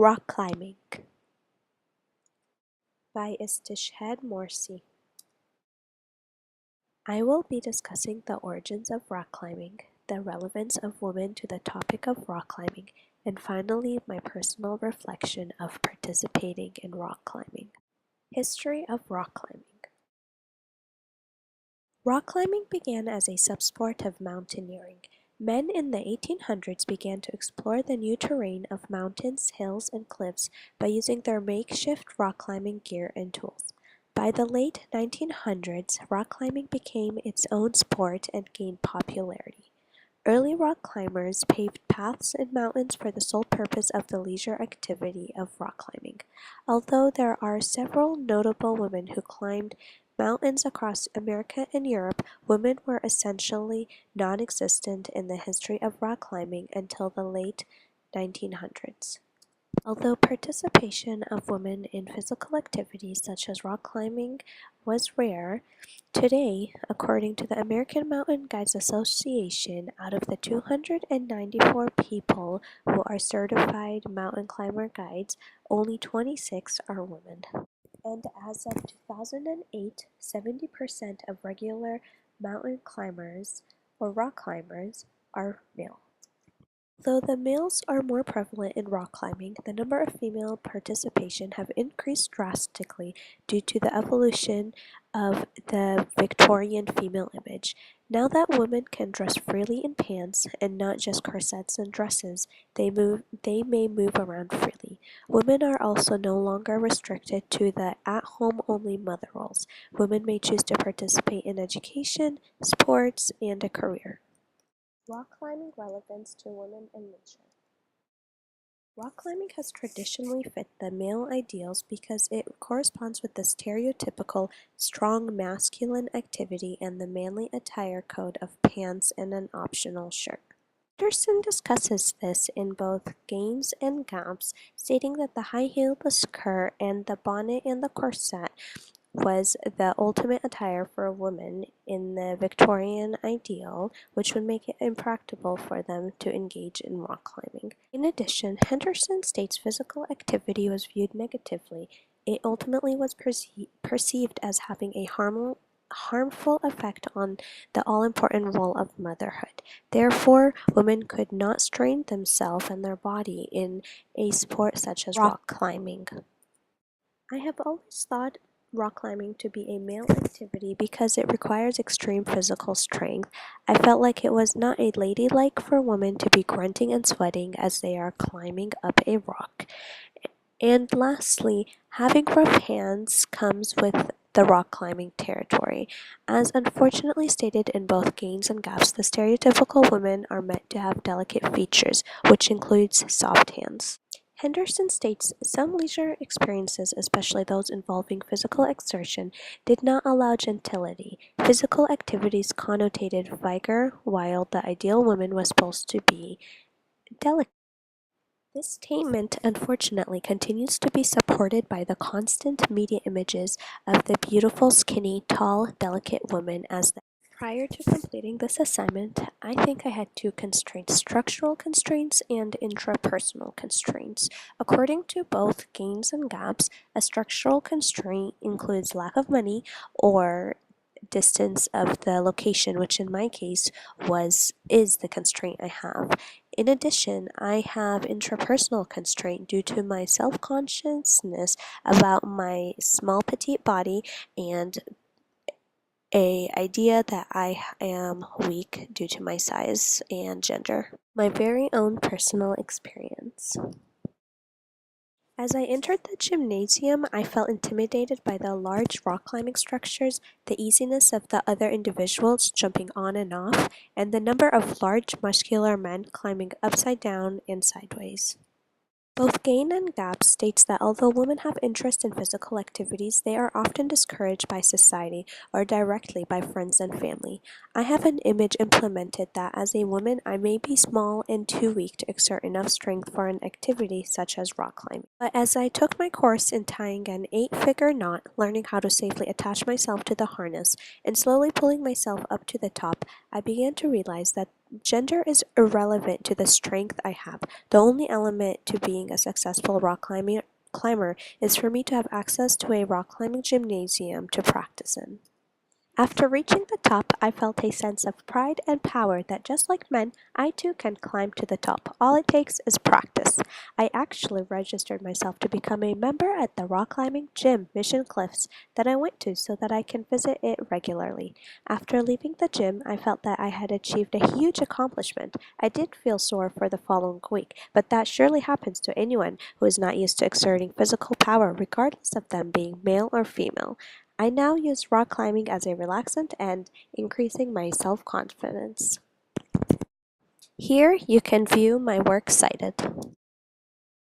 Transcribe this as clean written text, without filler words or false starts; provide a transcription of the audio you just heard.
Rock Climbing by Istishhad Morsi. I will be discussing the origins of rock climbing, the relevance of women to the topic of rock climbing, and finally my personal reflection of participating in rock climbing. History of rock climbing. Rock climbing began as a subsport of mountaineering. Men in the 1800s began to explore the new terrain of mountains, hills, and cliffs by using their makeshift rock climbing gear and tools. By the late 1900s, rock climbing became its own sport and gained popularity. Early rock climbers paved paths in mountains for the sole purpose of the leisure activity of rock climbing. Although there are several notable women who climbed mountains across America and Europe, women were essentially non-existent in the history of rock climbing until the late 1900s. Although participation of women in physical activities such as rock climbing was rare, today, according to the American Mountain Guides Association, out of the 294 people who are certified mountain climber guides, only 26 are women. And as of 2008, 70% of regular mountain climbers or rock climbers are male. Though the males are more prevalent in rock climbing, the number of female participation have increased drastically due to the evolution of the Victorian female image. Now that women can dress freely in pants and not just corsets and dresses, they may move around freely. Women are also no longer restricted to the at-home only mother roles. Women may choose to participate in education, sports, and a career. Rock climbing relevance to women and nature. Rock climbing has traditionally fit the male ideals because it corresponds with the stereotypical strong masculine activity and the manly attire code of pants and an optional shirt. Henderson discusses this in both Gains and Gaps, stating that the high heel, the skirt, and the bonnet and the corset was the ultimate attire for a woman in the Victorian ideal, which would make it impractical for them to engage in rock climbing. In addition, Henderson states physical activity was viewed negatively. It ultimately was perceived as having a harmful effect on the all-important role of motherhood. Therefore, women could not strain themselves and their body in a sport such as rock climbing. I have always thought rock climbing to be a male activity because it requires extreme physical strength. I felt like it was not a ladylike for women to be grunting and sweating as they are climbing up a rock. And lastly, having rough hands comes with the rock climbing territory. As unfortunately stated in both Gains and Gaps, the stereotypical women are meant to have delicate features, which includes soft hands. Henderson states some leisure experiences, especially those involving physical exertion, did not allow gentility. Physical activities connotated vigor, while the ideal woman was supposed to be delicate. This statement, unfortunately, continues to be supported by the constant media images of the beautiful, skinny, tall, delicate woman as the Prior to completing this assignment, I think I had two constraints, structural constraints and intrapersonal constraints. According to both Gains and Gaps, a structural constraint includes lack of money or distance of the location, which in my case is the constraint I have. In addition, I have intrapersonal constraint due to my self-consciousness about my small petite body and a idea that I am weak due to my size and gender. My very own personal experience. As I entered the gymnasium, I felt intimidated by the large rock climbing structures, the easiness of the other individuals jumping on and off, and the number of large muscular men climbing upside down and sideways. Both Gain and Gap states that although women have interest in physical activities, they are often discouraged by society or directly by friends and family. I have an image implemented that as a woman I may be small and too weak to exert enough strength for an activity such as rock climbing. But as I took my course in tying an 8-figure knot, learning how to safely attach myself to the harness, and slowly pulling myself up to the top, I began to realize that Gender is irrelevant to the strength I have. The only element to being a successful climber is for me to have access to a rock climbing gymnasium to practice in. After reaching the top, I felt a sense of pride and power that just like men, I too can climb to the top. All it takes is practice. I actually registered myself to become a member at the rock climbing gym, Mission Cliffs, that I went to so that I can visit it regularly. After leaving the gym, I felt that I had achieved a huge accomplishment. I did feel sore for the following week, but that surely happens to anyone who is not used to exerting physical power, regardless of them being male or female. I now use rock climbing as a relaxant and increasing my self-confidence. Here you can view my works cited.